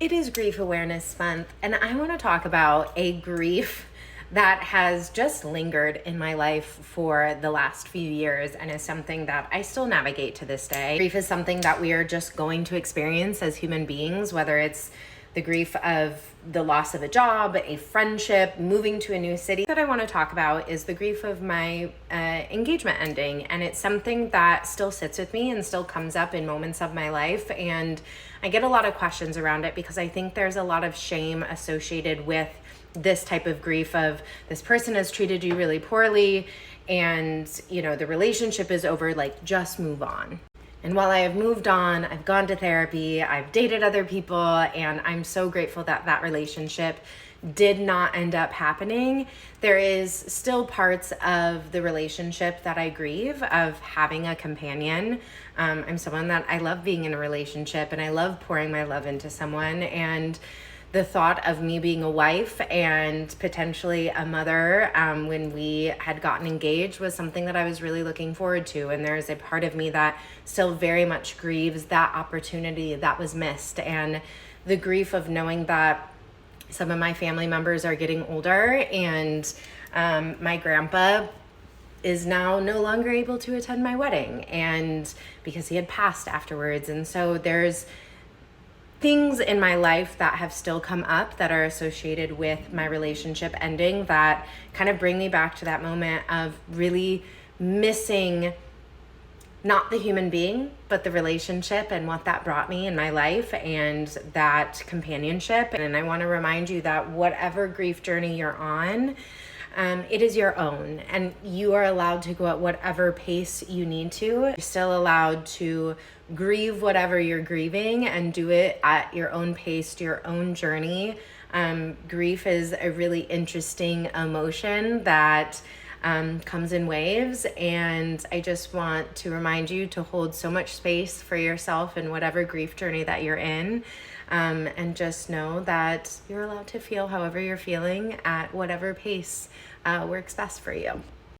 It is Grief Awareness Month, and I want to talk about a grief that has just lingered in my life for the last few years and is something that I still navigate to this day. Grief is something that we are just going to experience as human beings, whether it's the grief of the loss of a job, a friendship, moving to a new city. That I want to talk about is the grief of my engagement ending, and it's something that still sits with me and still comes up in moments of my life, and I get a lot of questions around it because I think there's a lot of shame associated with this type of grief of this person has treated you really poorly and the relationship is over, like just move on. And while I have moved on, I've gone to therapy, I've dated other people, and I'm so grateful that that relationship did not end up happening. There is still parts of the relationship that I grieve of having a companion. I'm someone that I love being in a relationship and I love pouring my love into someone, and the thought of me being a wife and potentially a mother when we had gotten engaged was something that I was really looking forward to. And there's a part of me that still very much grieves that opportunity that was missed, and the grief of knowing that some of my family members are getting older, and my grandpa is now no longer able to attend my wedding, and because he had passed afterwards. And so there's things in my life that have still come up that are associated with my relationship ending that kind of bring me back to that moment of really missing not the human being, but the relationship and what that brought me in my life and that companionship. And I want to remind you that whatever grief journey you're on, it is your own, and you are allowed to go at whatever pace you need to. You're still allowed to grieve whatever you're grieving and do it at your own pace, to your own journey. Grief is a really interesting emotion that comes in waves, and I just want to remind you to hold so much space for yourself in whatever grief journey that you're in, and just know that you're allowed to feel however you're feeling at whatever pace works best for you.